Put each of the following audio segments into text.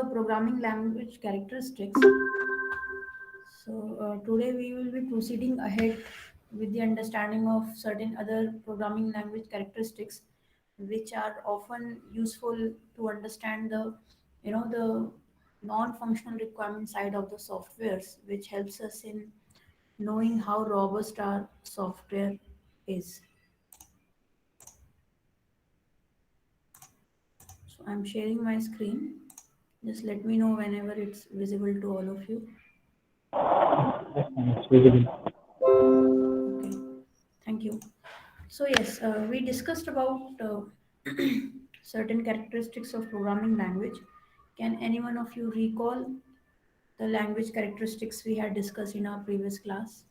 programming language characteristics. So, today we will be proceeding ahead with the understanding of certain other programming language characteristics, which are often useful to understand the non-functional requirement side of the softwares, which helps us in knowing how robust our software is. So, I'm sharing my screen. Just let me know whenever it's visible to all of you. Yes, ma'am, it's visible. Okay, thank you. So yes, we discussed about certain characteristics of programming language. Can any one of you recall the language characteristics we had discussed in our previous class?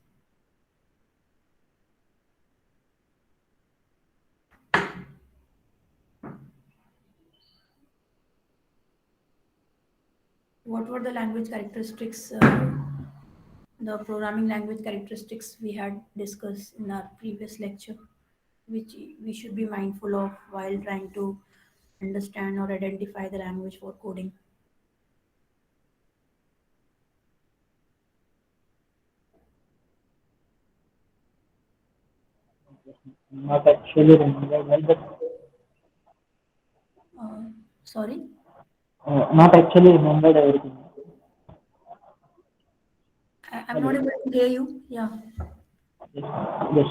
What were the language characteristics, the programming language characteristics we had discussed in our previous lecture, which we should be mindful of while trying to understand or identify the language for coding? Not actually remembered well, but Uh, Sorry, not actually remembered everything. I'm not Hello. able to hear you. Yeah. Yes, yes.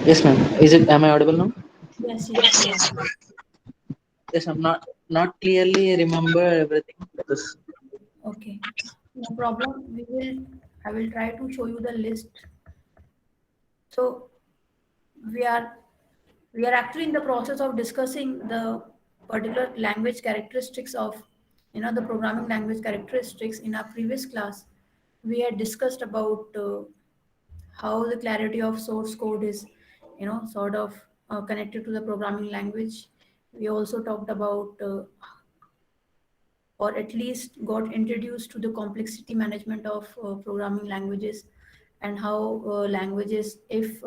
Yes, ma'am. Am I audible now? Yes, yes, you are. Yes, I'm not clearly remember everything because Okay, no problem. I will try to show you the list. So we are we are actually in the process of discussing the particular language characteristics of the programming language characteristics. In our previous class, we had discussed about how the clarity of source code is sort of connected to the programming language. We also talked about or at least got introduced to the complexity management of programming languages, and how languages, if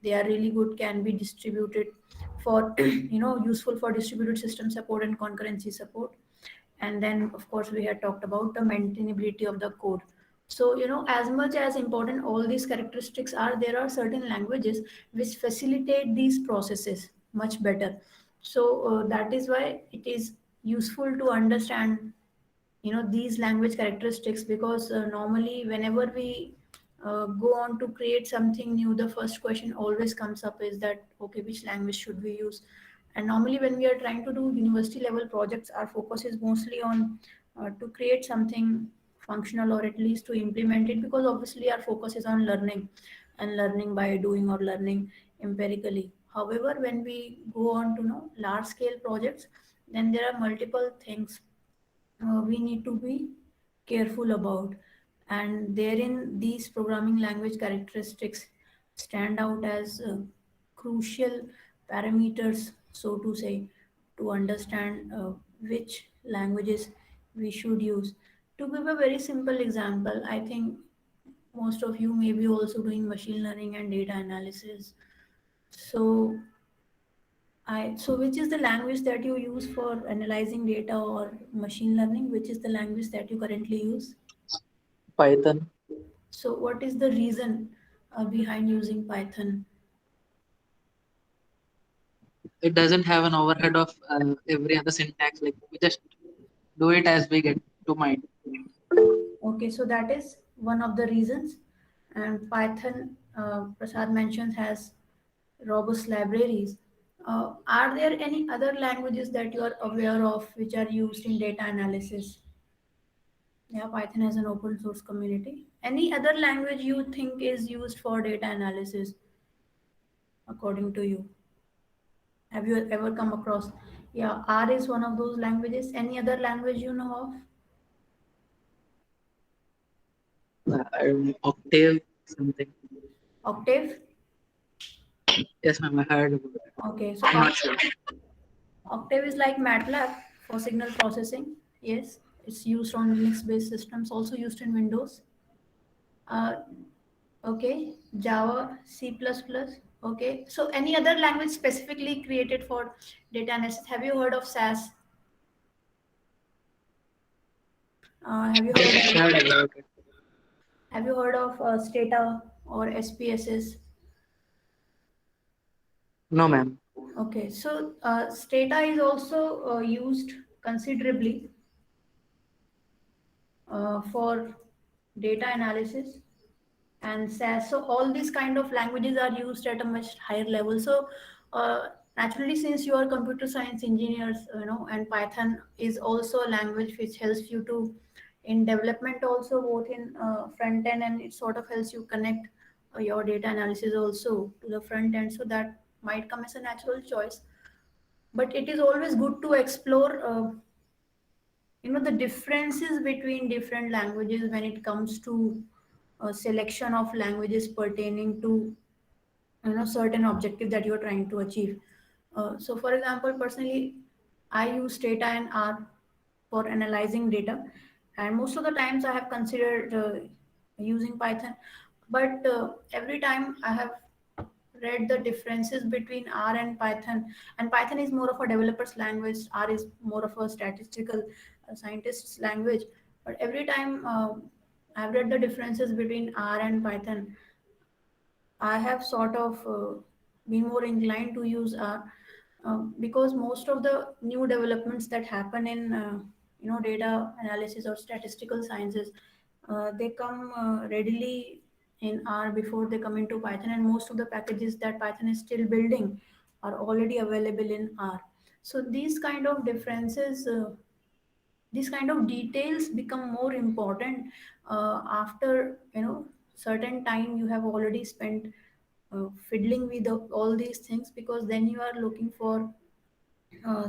they are really good, can be distributed for useful for distributed system support and concurrency support. And then of course we had talked about the maintainability of the code. So as much as important all these characteristics are, there are certain languages which facilitate these processes much better. So that is why it is useful to understand these language characteristics, because normally whenever we go on to create something new, the first question always comes up is that, okay, which language should we use? And normally when we are trying to do university level projects, our focus is mostly on to create something functional, or at least to implement it, because obviously our focus is on learning, and learning by doing or learning empirically. However, when we go on to know large scale projects, then there are multiple things we need to be careful about, and therein these programming language characteristics stand out as crucial parameters, so to say, to understand which languages we should use. To give a very simple example, I think most of you may be also doing machine learning and data analysis. So so which is the language that you use for analyzing data or machine learning? Which is the language that you currently use? Python, So what is the reason behind using Python? it doesn't have an overhead of every other syntax. Like we just do it as we get to mind. Okay, so that is one of the reasons. And Python, Prasad mentions, has robust libraries. Are there any other languages that you are aware of which are used in data analysis? Yeah, Python has an open source community. Any other language you think is used for data analysis, according to you? Have you ever come across? Yeah, R is one of those languages. Any other language you know of? Octave something. Octave? Yes, ma'am. I heard about it. Okay, so I'm not sure. Octave is like MATLAB for signal processing. Yes, it's used on Linux based systems, also used in Windows. Uh, okay, Java, C++. Okay, so any other language specifically created for data analysis? Have you heard of SAS? Have you heard of Heard about it. Stata or SPSS? No, ma'am. Okay, so Stata is also used considerably for data analysis and SAS. So all these kind of languages are used at a much higher level. So naturally, since you are computer science engineers, and Python is also a language which helps you to in development also both in front end, and it sort of helps you connect your data analysis also to the front end. So that might come as a natural choice. But it is always good to explore. The differences between different languages when it comes to selection of languages pertaining to certain objective that you're trying to achieve. So for example, personally, I use data and R for analyzing data, and most of the times I have considered using Python, but every time I have read the differences between R and Python, and Python is more of a developer's language, R is more of a statistical scientist's language. But every time I've read the differences between R and Python, I have sort of been more inclined to use R, because most of the new developments that happen in data analysis or statistical sciences, they come readily in R before they come into Python, and most of the packages that Python is still building are already available in R. So these kind of details become more important after certain time you have already spent fiddling with all these things, because then you are looking for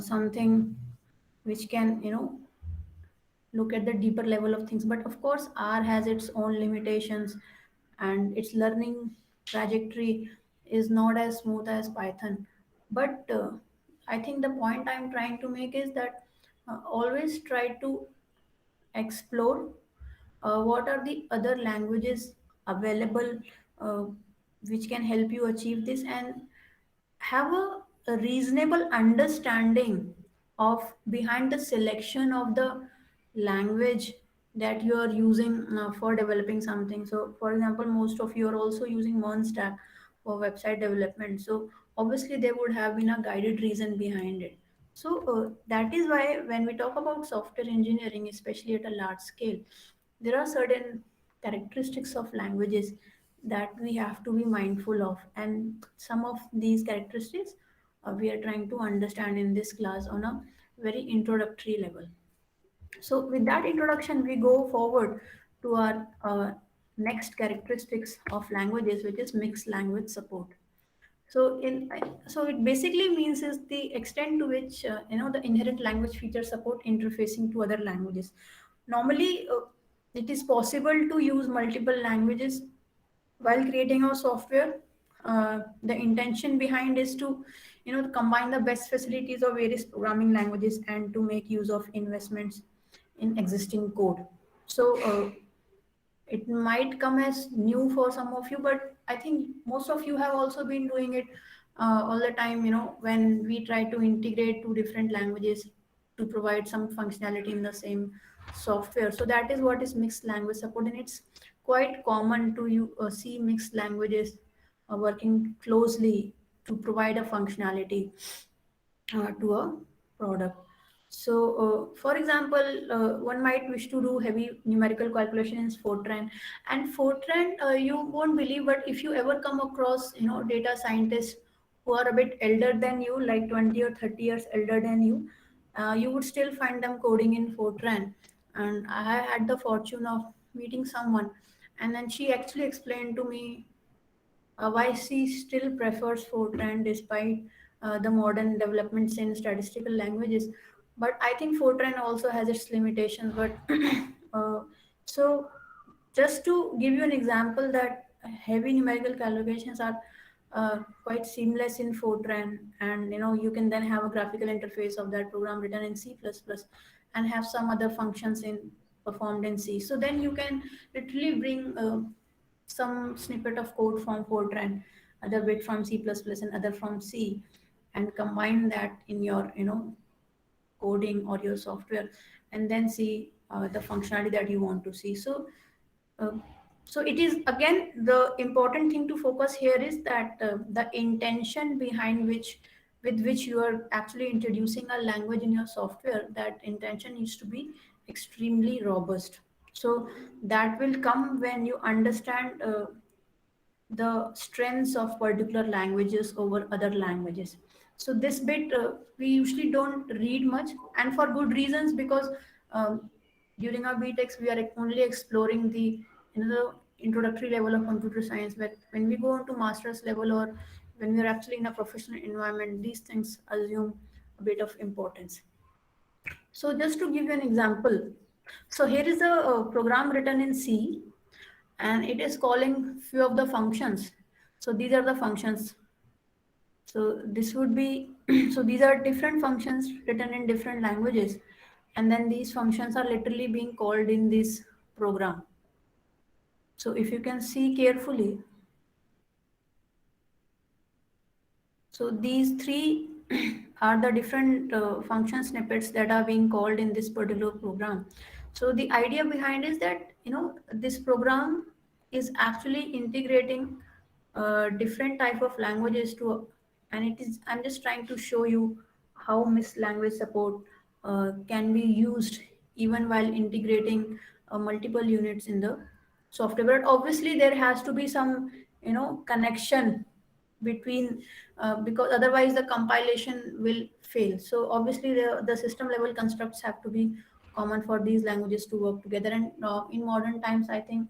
something which can look at the deeper level of things. But of course, R has its own limitations, and its learning trajectory is not as smooth as Python. But I think the point I'm trying to make is that always try to explore what are the other languages available uh, which can help you achieve this, and have a reasonable understanding of behind the selection of the language that you are using for developing something. So for example, most of you are also using Stack for website development, so obviously there would have been a guided reason behind it. So that is why when we talk about software engineering, especially at a large scale, there are certain characteristics of languages that we have to be mindful of, and some of these characteristics we are trying to understand in this class on a very introductory level. So with that introduction, we go forward to our next characteristics of languages, which is mixed language support. So it basically means is the extent to which the inherent language features support interfacing to other languages. Normally, it is possible to use multiple languages while creating our software. The intention behind is to combine the best facilities of various programming languages and to make use of investments in existing code. So it might come as new for some of you, but I think most of you have also been doing it all the time, when we try to integrate two different languages to provide some functionality in the same software. So that is what is mixed language support, and it's quite common to see mixed languages working closely to provide a functionality to a product. So, for example, one might wish to do heavy numerical calculation in Fortran, and Fortran, you won't believe, but if you ever come across, data scientists who are a bit elder than you, like 20 or 30 years elder than you would still find them coding in Fortran. And I had the fortune of meeting someone, and then she actually explained to me why she still prefers Fortran despite the modern developments in statistical languages. But I think Fortran also has its limitations. But uh, so, just to give you an example, that heavy numerical calculations are quite seamless in Fortran, and you can then have a graphical interface of that program written in C++ and have some other functions in performed in C. So then you can literally bring some snippet of code from Fortran, other bit from C++, and other from C, and combine that in your coding or your software, and then see the functionality that you want to see. Uh, so it is again the important thing to focus here is that the intention behind which with which you are actually introducing a language in your software, that intention needs to be extremely robust. So that will come when you understand the strengths of particular languages over other languages. So this bit we usually don't read much, and for good reasons, because um, during our BTechs we are only exploring the the introductory level of computer science. But when we go into master's level, or when we are actually in a professional environment, these things assume a bit of importance. So just to give you an example, so here is a program written in C, and it is calling few of the functions. So these are the functions. So this would be, so these are different functions written in different languages, and then these functions are literally being called in this program. So if you can see carefully, so these three are the different function snippets that are being called in this particular program. So the idea behind is that this program is actually integrating different type of languages to, and it is, I'm just trying to show you how Mist language support can be used even while integrating multiple units in the software. But obviously there has to be some connection between because otherwise the compilation will fail. So obviously the system level constructs have to be common for these languages to work together. And in modern times, I think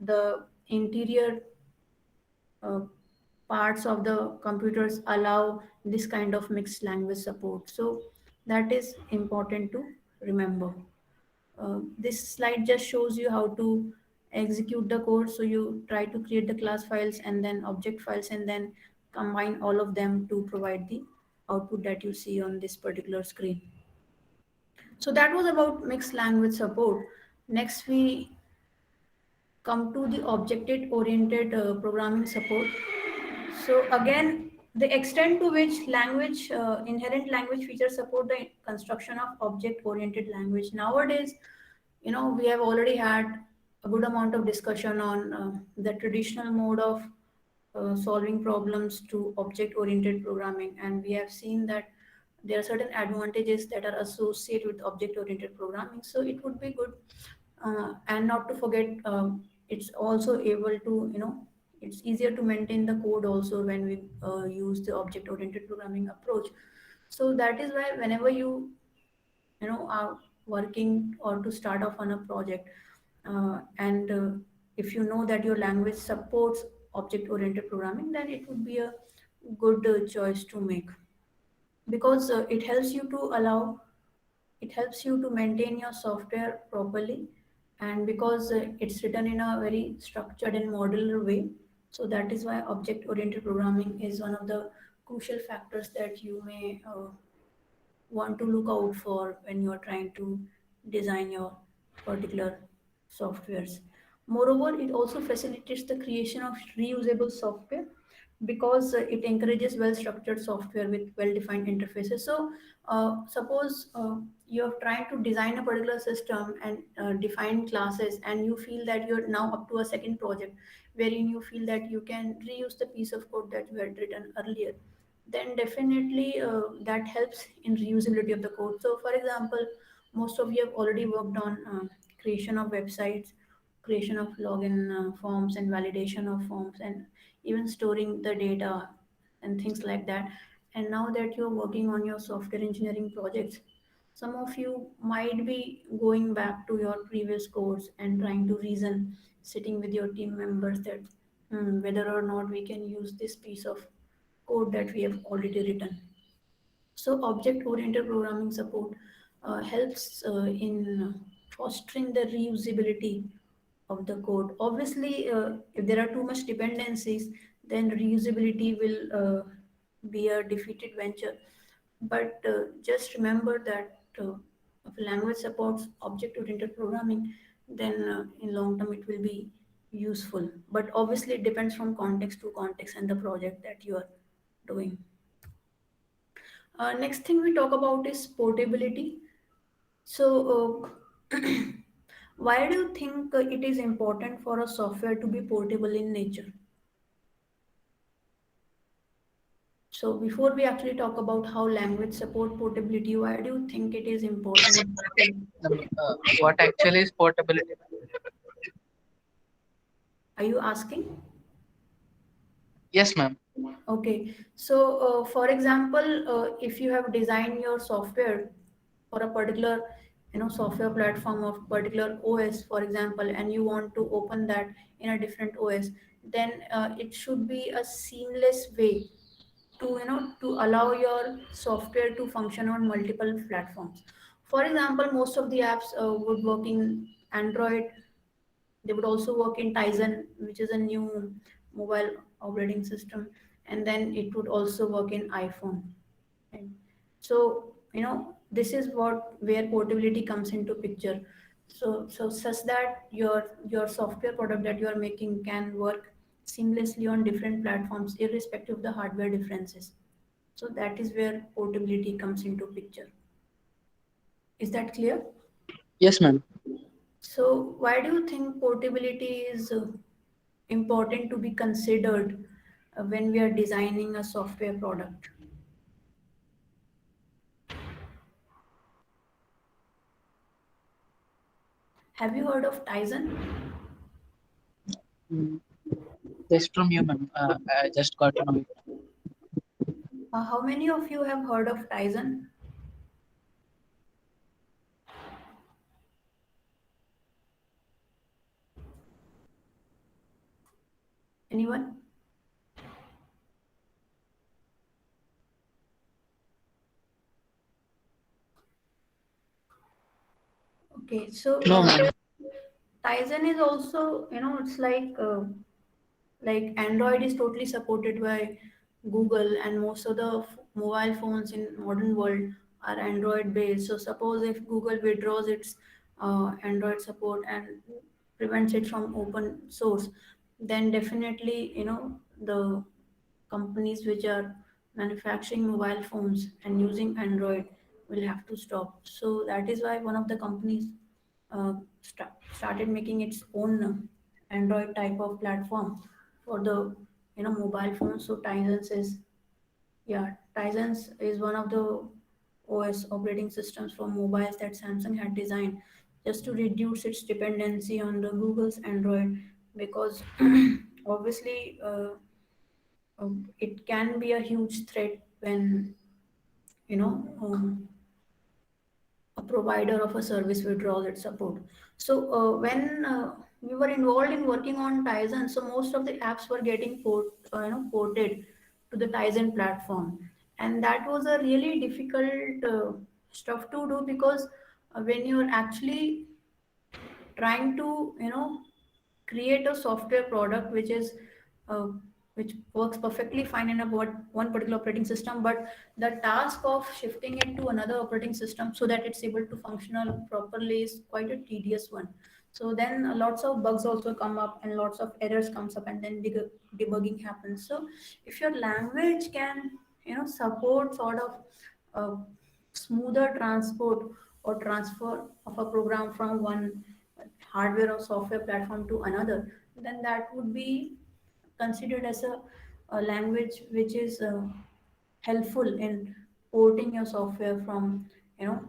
the interior uh, parts of the computers allow this kind of mixed language support. So that is important to remember. This slide just shows you how to execute the code. So you try to create the class files and then object files, and then combine all of them to provide the output that you see on this particular screen. So that was about mixed language support. Next, we come to the object oriented programming support. So again, the extent to which inherent language features support the construction of object-oriented language. Nowadays, we have already had a good amount of discussion on the traditional mode of solving problems to object-oriented programming, and we have seen that there are certain advantages that are associated with object-oriented programming. So it would be good, and not to forget, it's also able to, it's easier to maintain the code also when we use the object-oriented programming approach. So that is why whenever you are working or to start off on a project, and if you know that your language supports object-oriented programming, then it would be a good choice to make, because it helps you to maintain your software properly, and because it's written in a very structured and modular way. So that is why object oriented programming is one of the crucial factors that you may want to look out for when you are trying to design your particular softwares. Moreover, it also facilitates the creation of reusable software, because it encourages well-structured software with well-defined interfaces. So, suppose you're trying to design a particular system and define classes, and you feel that you're now up to a second project wherein you feel that you can reuse the piece of code that you had written earlier, then definitely that helps in reusability of the code. So, for example, most of you have already worked on creation of websites, creation of login forms, and validation of forms, and even storing the data and things like that. And now that you're working on your software engineering projects, some of you might be going back to your previous course and trying to reason, sitting with your team members, that whether or not we can use this piece of code that we have already written. So object-oriented programming support helps in fostering the reusability of the code. Obviously, if there are too much dependencies, then reusability will be a defeated venture. But just remember that if a language supports object-oriented programming, then in long term it will be useful. But obviously, it depends from context to context and the project that you are doing. Next thing we talk about is portability. So, why do you think it is important for a software to be portable in nature? So, before we actually talk about how language support portability, why do you think it is important? What actually is portability? Are you asking? Yes, ma'am. Okay. So, for example, if you have designed your software for a particular, software platform of particular OS, for example, and you want to open that in a different OS, then it should be a seamless way to, to allow your software to function on multiple platforms. For example, most of the apps would work in Android. They would also work in Tizen, which is a new mobile operating system, and then it would also work in iPhone. Right? So this is what where portability comes into picture. So such that your software product that you are making can work seamlessly on different platforms, irrespective of the hardware differences. So that is where portability comes into picture. Is that clear? Yes, ma'am. So why do you think portability is important to be considered when we are designing a software product? Have you heard of Tizen? Mm, Just from you, ma'am. I just got to know it. How many of you have heard of Tizen? Anyone? Okay, so No, ma'am. Tizen is also, it's like Android is totally supported by Google, and most of the mobile phones in modern world are Android based. So suppose if Google withdraws its Android support and prevents it from open source, then definitely the companies which are manufacturing mobile phones and using Android will have to stop. So that is why one of the companies started making its own Android type of platform for the mobile phones. So Tizen's is one of the OS operating systems for mobiles that Samsung had designed just to reduce its dependency on the Google's Android, because obviously it can be a huge threat when you know a provider of a service withdraws its support. So when we were involved in working on Tizen, so most of the apps were getting ported to the Tizen platform, and that was a really difficult stuff to do, because when you're actually trying to create a software product uh, which works perfectly fine in a one particular operating system, but the task of shifting it to another operating system so that it's able to function properly is quite a tedious one. So then lots of bugs also come up and lots of errors comes up, and then debugging happens. So if your language can support sort of uh, smoother transport or transfer of a program from one hardware or software platform to another, then that would be considered as a language which is helpful in porting your software from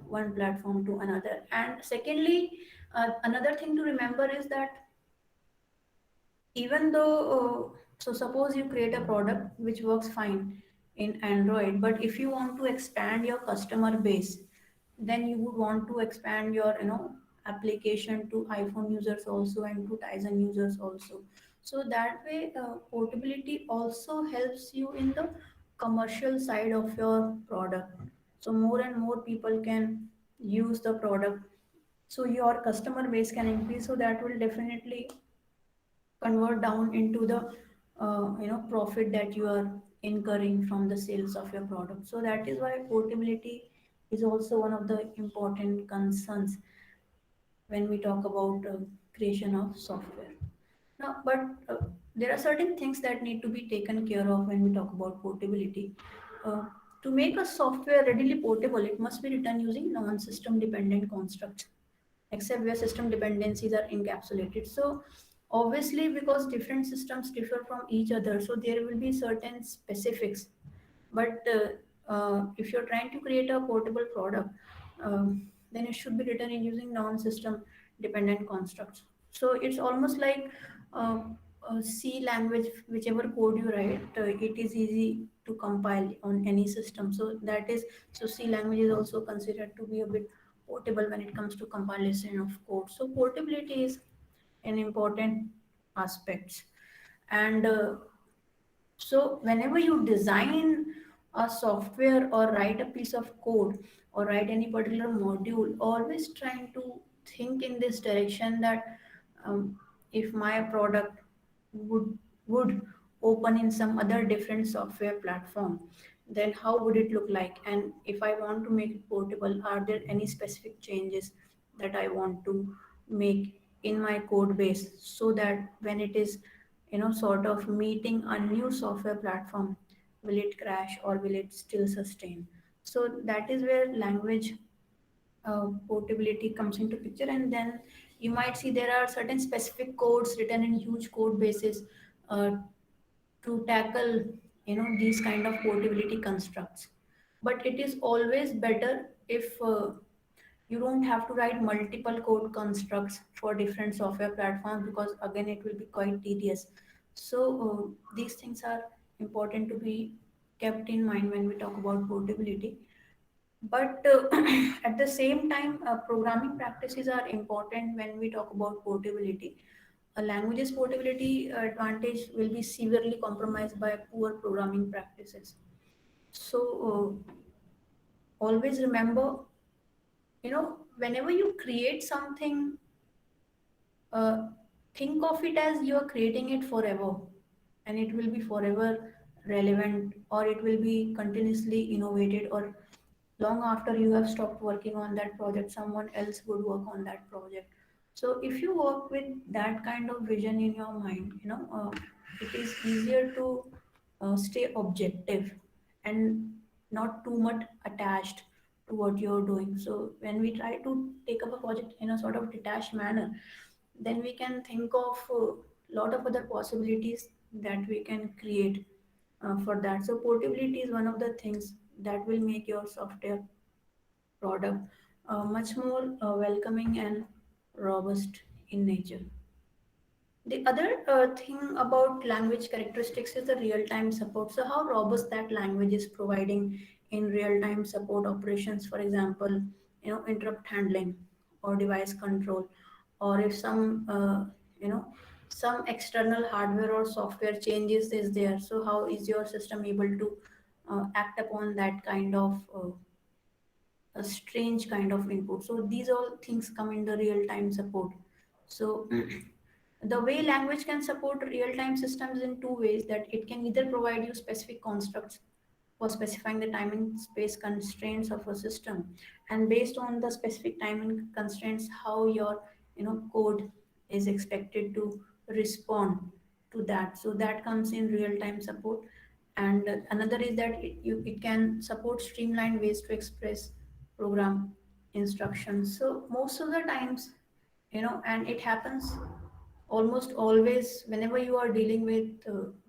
one platform to another. And secondly, another thing to remember is that even though so suppose you create a product which works fine in Android, but if you want to expand your customer base, then you would want to expand your application to iPhone users also and to Tizen users also. So that way portability also helps you in the commercial side of your product, so more and more people can use the product, so your customer base can increase. So that will definitely convert down into the profit that you are incurring from the sales of your product. So that is why portability is also one of the important concerns when we talk about creation of software. Now, but there are certain things that need to be taken care of when we talk about portability. uh, To make a software readily portable, it must be written using non-system dependent constructs, except where system dependencies are encapsulated. So obviously, because different systems differ from each other, so there will be certain specifics. But if you're trying to create a portable product, then it should be written in using non-system dependent constructs. So it's almost like uh, C language, whichever code you write, it is easy to compile on any system. So that is, so C language is also considered to be a bit portable when it comes to compilation of code. So portability is an important aspect. And so whenever you design a software or write a piece of code or write any particular module, always trying to think in this direction that if my product would open in some other different software platform, then how would it look like? And if I want to make it portable, are there any specific changes that I want to make in my code base so that when it is sort of meeting a new software platform, will it crash or will it still sustain? So that is where language portability comes into picture. And then you might see there are certain specific codes written in huge code bases uh, to tackle these kind of portability constructs. But it is always better if you don't have to write multiple code constructs for different software platforms, because again it will be quite tedious. So these things are important to be kept in mind when we talk about portability. But at the same time, programming practices are important when we talk about portability. A language's portability advantage will be severely compromised by poor programming practices. So always remember, whenever you create something, uh, think of it as you're creating it forever, and it will be forever relevant, or it will be continuously innovated, or long after you have stopped working on that project, someone else would work on that project. So if you work with that kind of vision in your mind, it is easier to stay objective and not too much attached to what you're doing. So when we try to take up a project in a sort of detached manner, then we can think of a lot of other possibilities that we can create for that. So portability is one of the things that will make your software product much more welcoming and robust in nature. The other thing about language characteristics is the real-time support. So how robust that language is providing in real-time support operations, for example, interrupt handling or device control, or if you know, some external hardware or software changes is there. So how is your system able to act upon that kind of a strange kind of input? So these all things come in the real-time support. So the way language can support real-time systems in two ways: that it can either provide you specific constructs for specifying the time and space constraints of a system, and based on the specific time and constraints, how your code is expected to respond to that. So that comes in real-time support. And another is that it can support streamlined ways to express program instructions. So most of the times, and it happens almost always whenever you are dealing with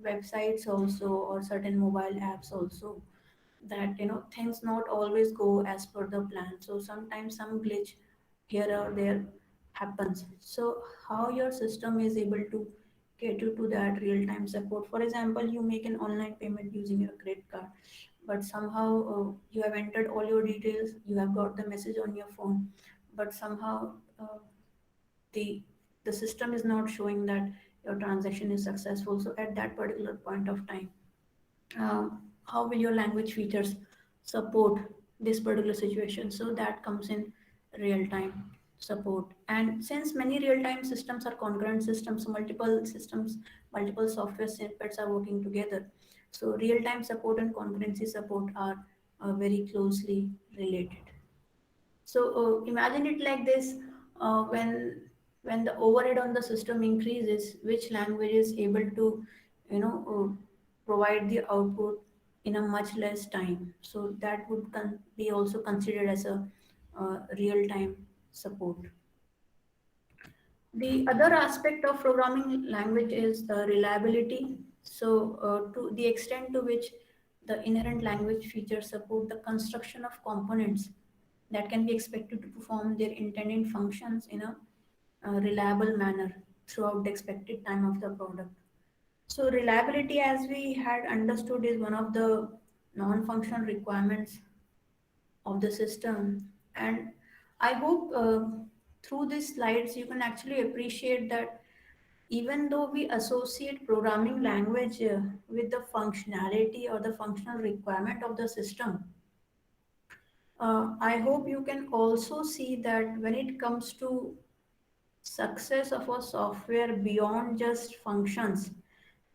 websites also, or certain mobile apps also, that things not always go as per the plan. So sometimes some glitch here or there happens. So how your system is able to cater to that real time support? For example, you make an online payment using your credit card, but somehow you have entered all your details, you have got the message on your phone, but somehow the the system is not showing that your transaction is successful. So at that particular point of time, how will your language features support this particular situation? So that comes in real time support. And since many real time systems are concurrent systems, so multiple systems, multiple software snippets are working together, so real time support and concurrency support are very closely related. So imagine it like this: when the overhead on the system increases, which language is able to provide the output in a much less time. So that would be also considered as a real time support. The other aspect of programming language is the reliability. So, to the extent to which the inherent language features support the construction of components that can be expected to perform their intended functions in a reliable manner throughout the expected time of the product. So, reliability, as we had understood, is one of the non functional requirements of the system. And I hope through these slides you can actually appreciate that even though we associate programming language with the functionality or the functional requirement of the system, I hope you can also see that when it comes to success of a software beyond just functions,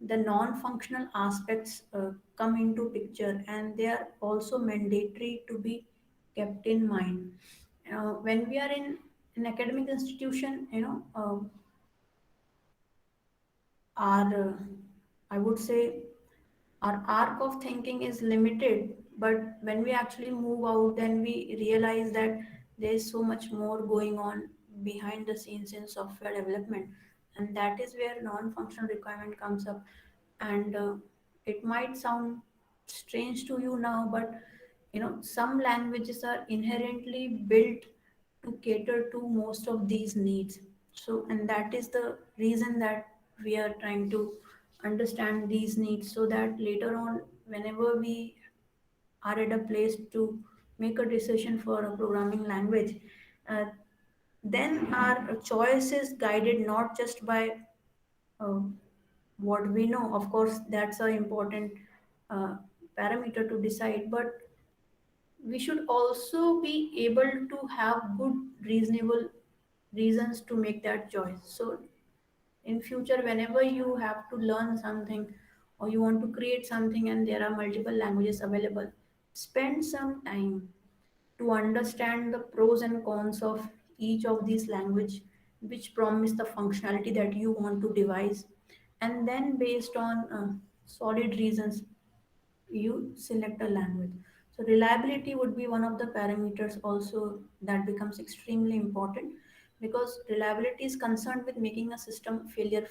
the non-functional aspects come into picture, and they are also mandatory to be kept in mind. When we are in an academic institution, our I would say our arc of thinking is limited, but when we actually move out, then we realize that there is so much more going on behind the scenes in software development, and that is where non-functional requirement comes up. And it might sound strange to you now, but some languages are inherently built to cater to most of these needs. So, and that is the reason that we are trying to understand these needs, so that later on, whenever we are at a place to make a decision for a programming language, uh, then our choice is guided not just by uh, what we know. Of course, that's an important uh, parameter to decide, but we should also be able to have good, reasonable reasons to make that choice. So, in future, whenever you have to learn something or you want to create something and there are multiple languages available, spend some time to understand the pros and cons of each of these language, which promise the functionality that you want to devise, and then based on solid reasons, you select a language. So reliability would be one of the parameters also that becomes extremely important, because reliability is concerned with making a system failure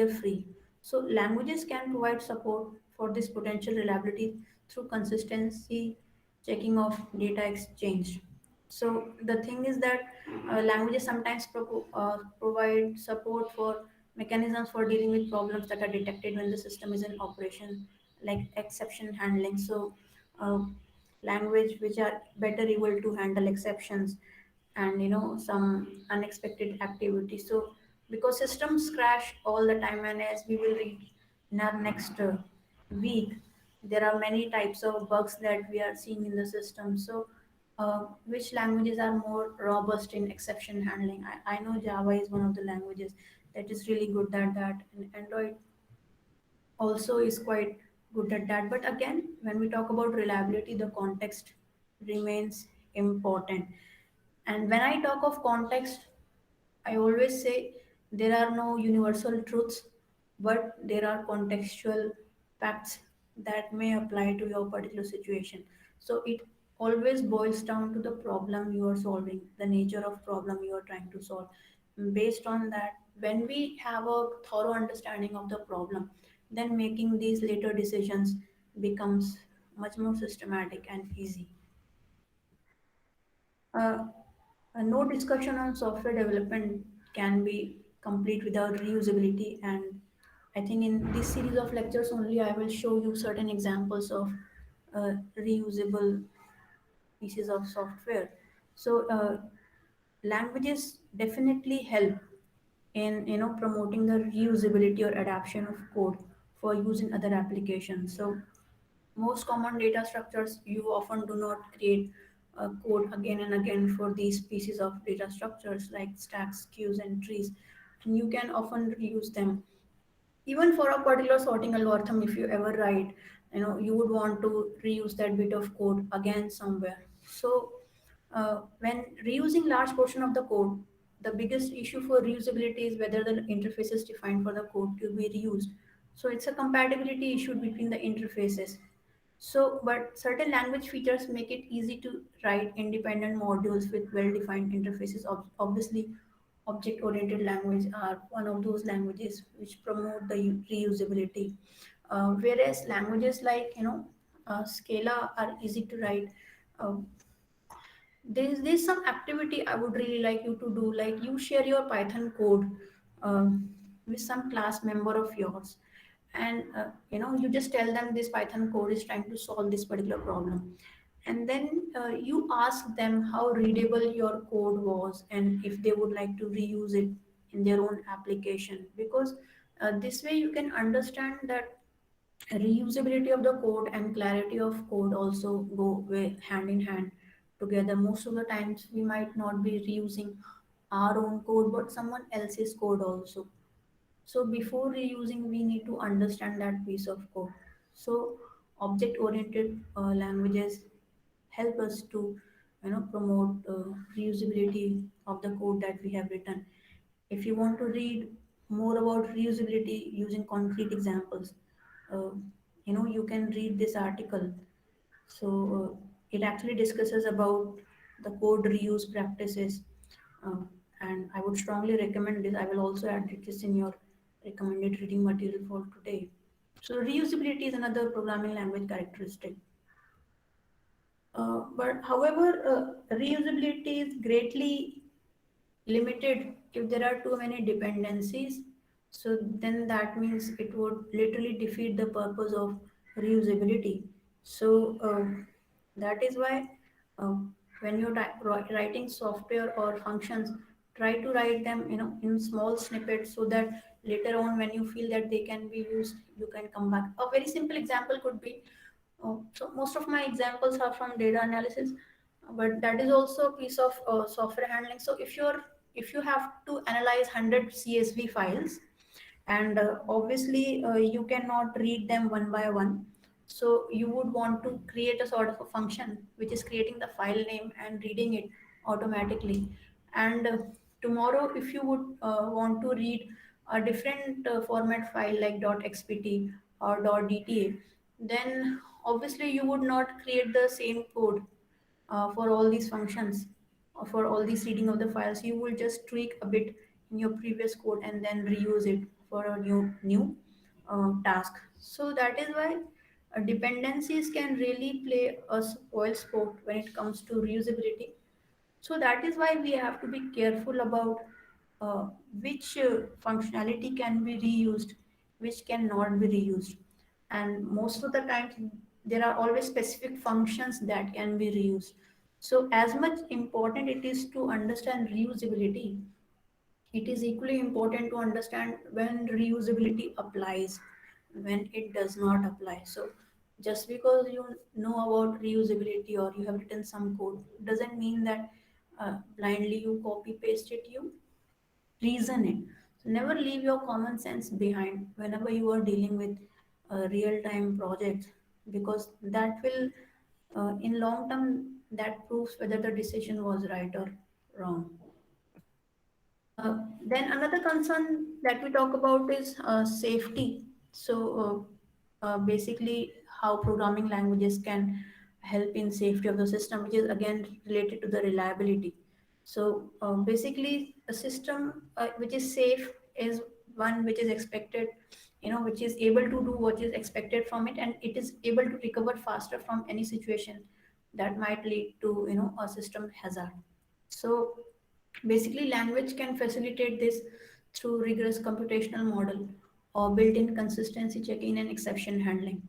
free. So languages can provide support for this potential reliability through consistency checking of data exchange. So the thing is that languages sometimes provide support for mechanisms for dealing with problems that are detected when the system is in operation, like exception handling. So uh, language which are better able to handle exceptions and some unexpected activity. So because systems crash all the time, and as we will read in our next week, there are many types of bugs that we are seeing in the system. So which languages are more robust in exception handling? I know Java is one of the languages that is really good at that, and Android also is quite good at that. But again, when we talk about reliability, the context remains important. And when I talk of context, I always say there are no universal truths, but there are contextual facts that may apply to your particular situation. So it always boils down to the problem you are solving, the nature of problem you are trying to solve. Based on that, when we have a thorough understanding of the problem, then making these later decisions becomes much more systematic and easy. Uh, no discussion on software development can be complete without reusability. And I think in this series of lectures only, I will show you certain examples of reusable pieces of software. So languages definitely help in promoting the reusability or adaptation of code for use in other applications. So most common data structures, you often do not create code again and again for these pieces of data structures like stacks, queues, and trees. And you can often reuse them. Even for a particular sorting algorithm, if you ever write, you would want to reuse that bit of code again somewhere. So when reusing large portion of the code, the biggest issue for reusability is whether the interfaces defined for the code to be reused. So it's a compatibility issue between the interfaces. So, but certain language features make it easy to write independent modules with well-defined interfaces. Obviously, object-oriented language are one of those languages which promote the reusability. Whereas languages like Scala are easy to write. Uh, there's some activity I would really like you to do, like you share your Python code with some class member of yours, and you just tell them this Python code is trying to solve this particular problem, and then you ask them how readable your code was and if they would like to reuse it in their own application, because this way you can understand that reusability of the code and clarity of code also go hand in hand together. Most of the times we might not be reusing our own code but someone else's code also. So before reusing we need to understand that piece of code. So object oriented languages help us to promote reusability of the code that we have written. If you want to read more about reusability using concrete examples, uh, you can read this article. So it actually discusses about the code reuse practices, uh, and I would strongly recommend this. I will also add this in your recommended reading material for today. So reusability is another programming language characteristic. But however, reusability is greatly limited if there are too many dependencies. So then that means it would literally defeat the purpose of reusability. So that is why uh, when you're writing software or functions, try to write them in small snippets so that later on when you feel that they can be used you can come back. A very simple example could be, so most of my examples are from data analysis, but that is also a piece of software handling. So if you have to analyze 100 CSV files, and obviously you cannot read them one by one, so you would want to create a sort of a function which is creating the file name and reading it automatically. And tomorrow if you would want to read a different format file like .xpt or .dta, then obviously you would not create the same code for all these functions or for all these reading of the files. You will just tweak a bit in your previous code and then reuse it for a new task. So that is why dependencies can really play a spoil sport when it comes to reusability. So that is why we have to be careful about which functionality can be reused, which cannot be reused. And most of the times, there are always specific functions that can be reused. So as much important it is to understand reusability, it is equally important to understand when reusability applies, when it does not apply. So just because you know about reusability or you have written some code doesn't mean that blindly you copy paste it, you reason it. So never leave your common sense behind whenever you are dealing with real time projects, because that will in long term that proves whether the decision was right or wrong. Then another concern that we talk about is safety. So basically, how programming languages can help in safety of the system, which is again related to the reliability. So basically, a system which is safe is one which is expected, which is able to do what is expected from it, and it is able to recover faster from any situation that might lead to a system hazard. So basically, language can facilitate this through rigorous computational model or built-in consistency checking and exception handling.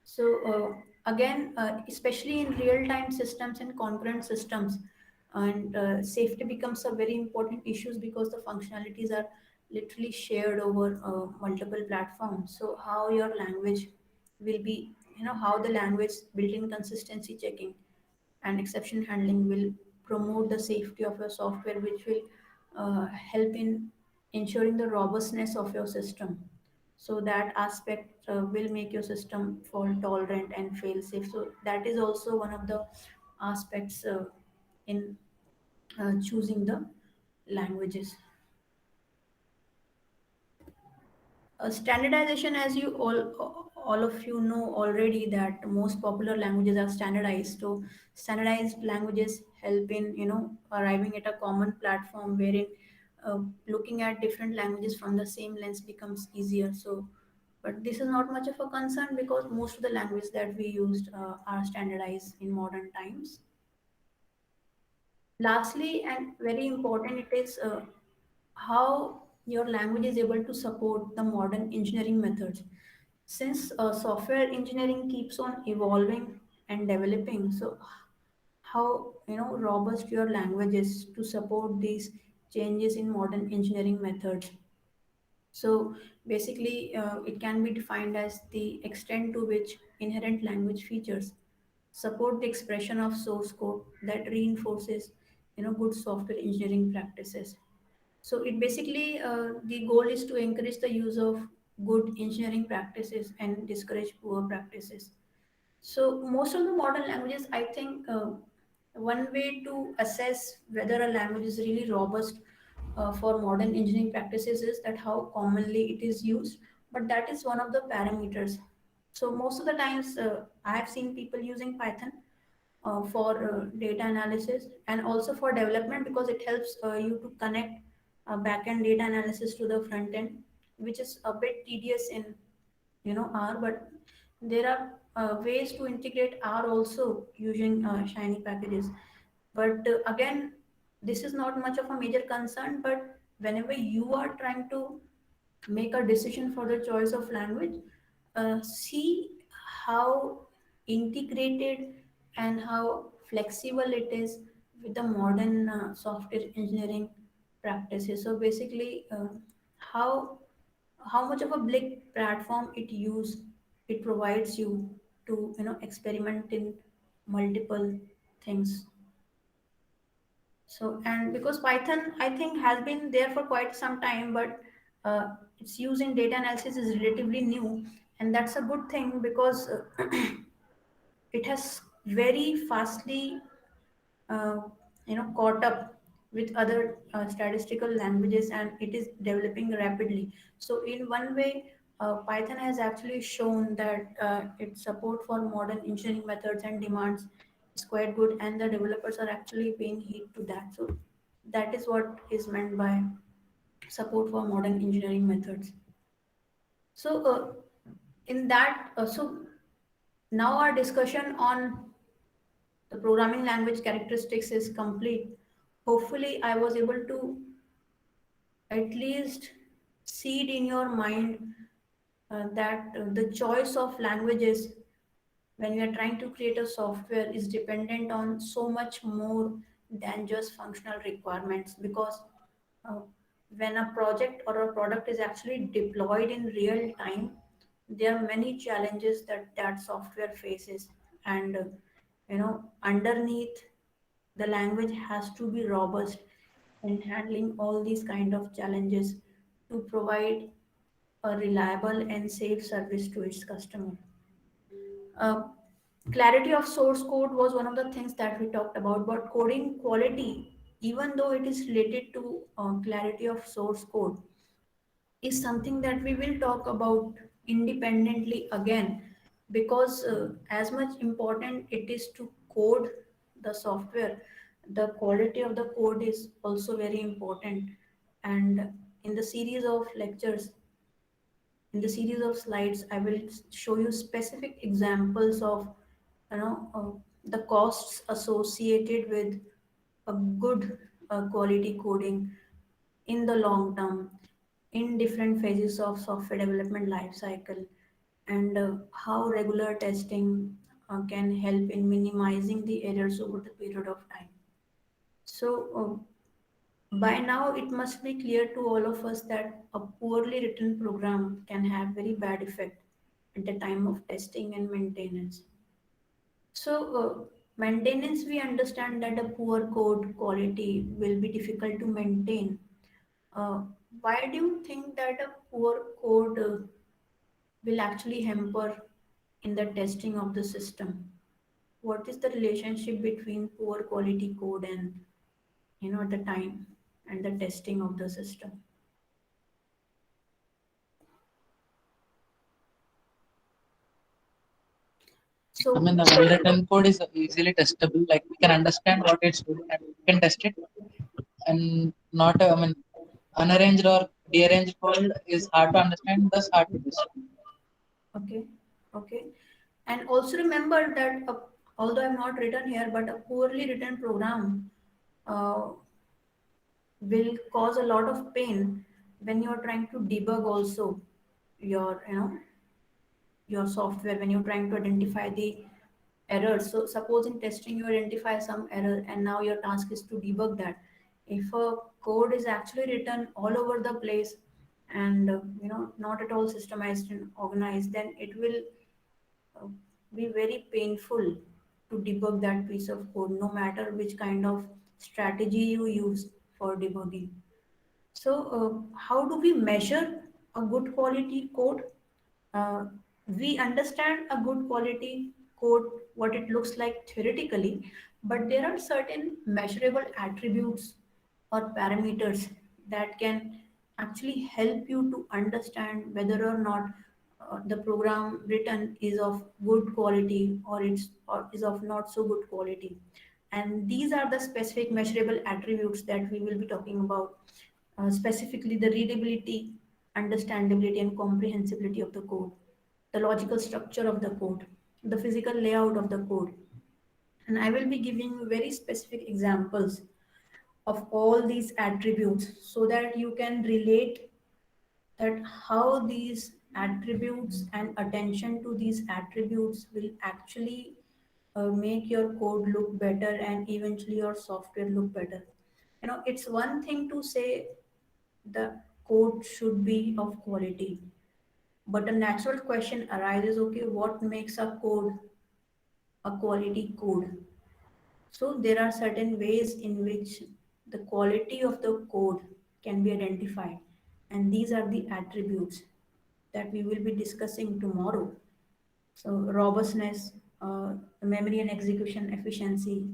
So again, especially in real-time systems and concurrent systems, and safety becomes a very important issue because the functionalities are literally shared over multiple platforms. So how your language will be, how the language built-in consistency checking and exception handling will promote the safety of your software, which will help in ensuring the robustness of your system. So that aspect will make your system fault tolerant and fail safe. So that is also one of the aspects in choosing the languages. Standardization, as you all of you know already, that most popular languages are standardized. So standardized languages help in arriving at a common platform wherein looking at different languages from the same lens becomes easier. So, but this is not much of a concern because most of the languages that we used are standardized in modern times. Lastly, and very important, it is how your language is able to support the modern engineering methods. Since software engineering keeps on evolving and developing, so how robust your language is to support these changes in modern engineering methods. So basically, it can be defined as the extent to which inherent language features support the expression of source code that reinforces good software engineering practices. So it basically the goal is to encourage the use of good engineering practices and discourage poor practices. So most of the modern languages, I think, one way to assess whether a language is really robust for modern engineering practices is that how commonly it is used. But that is one of the parameters. So most of the times, I have seen people using Python for data analysis and also for development because it helps you to connect backend data analysis to the front end, which is a bit tedious in R, but there are ways to integrate R also using Shiny packages. But again, this is not much of a major concern. But whenever you are trying to make a decision for the choice of language, see how integrated and how flexible it is with the modern software engineering practices. So basically, how how much of a big platform it provides you to experiment in multiple things. So, and because Python, I think, has been there for quite some time, but its use in data analysis is relatively new, and that's a good thing because it has very fastly, uh, caught up with other statistical languages, and it is developing rapidly. So, in one way, Python has actually shown that its support for modern engineering methods and demands is quite good, and the developers are actually paying heed to that. So that is what is meant by support for modern engineering methods. So in that, so now our discussion on the programming language characteristics is complete. Hopefully, I was able to at least seed in your mind that the choice of languages when we are trying to create a software is dependent on so much more than just functional requirements, because uh, when a project or a product is actually deployed in real time, there are many challenges that that software faces. And underneath, the language has to be robust in handling all these kind of challenges to provide a reliable and safe service to its customer. uh, Clarity of source code was one of the things that we talked about, but coding quality, even though it is related to clarity of source code, is something that we will talk about independently again, because as much important it is to code the software, the quality of the code is also very important. And in the series of lectures, in the series of slides, I will show you specific examples of the costs associated with a good quality coding in the long term, in different phases of software development life cycle, and how regular testing can help in minimizing the errors over the period of time. So by now it must be clear to all of us that a poorly written program can have very bad effect at the time of testing and maintenance. So, maintenance, we understand that a poor code quality will be difficult to maintain. Uh, why do you think that a poor code will actually hamper in the testing of the system? What is the relationship between poor quality code and the time and the testing of the system? I So mean, the well-written code is easily testable. Like we can understand what it's doing and we can test it. And not, I mean, unarranged or dearranged code is hard to understand, thus hard to test. okay, okay. And also remember that although I'm not written here, but a poorly written program uh, will cause a lot of pain when you're trying to debug also your, your software, when you're trying to identify the errors. So suppose in testing you identify some error and now your task is to debug that. If a code is actually written all over the place and not at all systemized and organized, then it will uh, be very painful to debug that piece of code, no matter which kind of strategy you use for debugging. So, how do we measure a good quality code? Uh, we understand a good quality code, what it looks like theoretically, but there are certain measurable attributes or parameters that can actually help you to understand whether or not the program written is of good quality or is of not so good quality. And these are the specific measurable attributes that we will be talking about, specifically the readability, understandability, and comprehensibility of the code, the logical structure of the code, the physical layout of the code. And I will be giving you very specific examples of all these attributes so that you can relate that how these attributes and attention to these attributes will actually make your code look better and eventually your software look better. It's one thing to say the code should be of quality, but a natural question arises, okay, what makes a code a quality code? So there are certain ways in which the quality of the code can be identified, and these are the attributes that we will be discussing tomorrow. So robustness, memory and execution efficiency,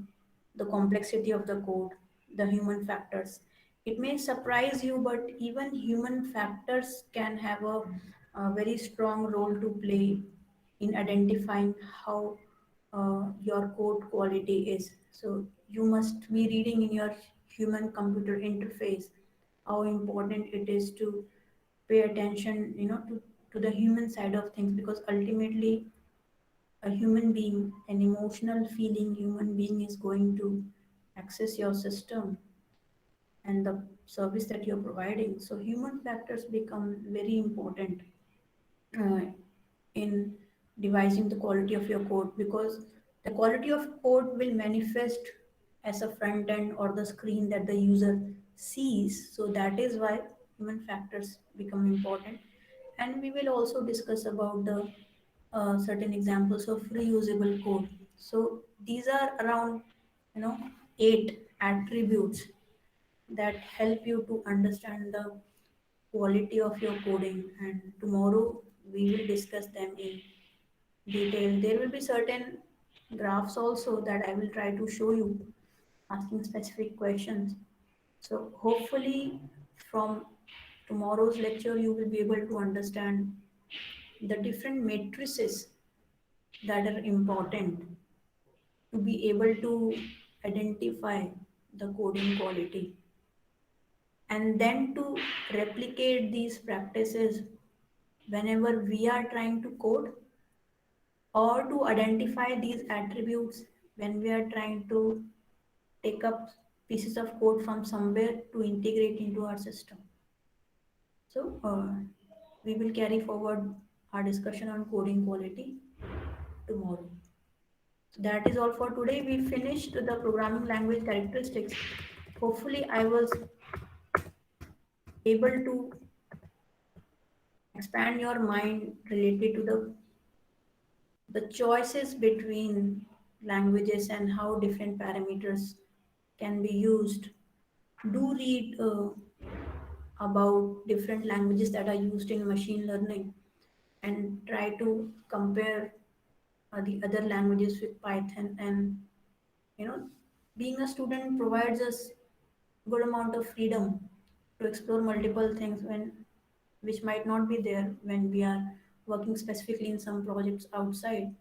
the complexity of the code, the human factors. It may surprise you, but even human factors can have a very strong role to play in identifying how your code quality is. So you must be reading in your human computer interface how important it is to pay attention, to the human side of things, because ultimately a human being, an emotional feeling human being is going to access your system and the service that you're providing. So human factors become very important uh, in devising the quality of your code, because the quality of code will manifest as a front end or the screen that the user sees. So that is why human factors become important. And we will also discuss about the certain examples of reusable code. So these are around, you know, 8 attributes that help you to understand the quality of your coding. And tomorrow we will discuss them in detail. There will be certain graphs also that I will try to show you, asking specific questions. So hopefully from tomorrow's lecture you will be able to understand the different matrices that are important to be able to identify the coding quality, and then to replicate these practices whenever we are trying to code, or to identify these attributes when we are trying to take up pieces of code from somewhere to integrate into our system. So we will carry forward our discussion on coding quality tomorrow. So that is all for today. We finished the programming language characteristics. Hopefully I was able to expand your mind related to the choices between languages and how different parameters can be used. Do read about different languages that are used in machine learning and try to compare the other languages with Python. And you know, being a student provides us good amount of freedom to explore multiple things when which might not be there when we are working specifically in some projects outside.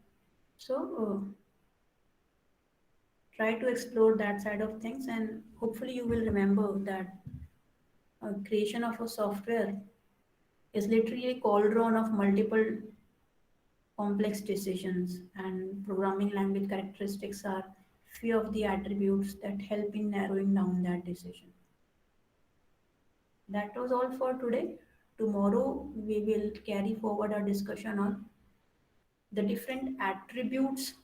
So try to explore that side of things, and hopefully you will remember that creation of a software is literally a cauldron of multiple complex decisions, and programming language characteristics are few of the attributes that help in narrowing down that decision. That was all for today. Tomorrow we will carry forward our discussion on the different attributes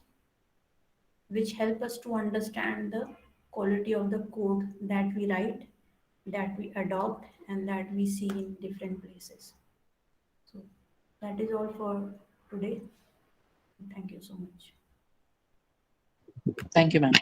which help us to understand the quality of the code that we write, that we adopt, and that we see in different places. So that is all for today. Thank you so much. Thank you, ma'am.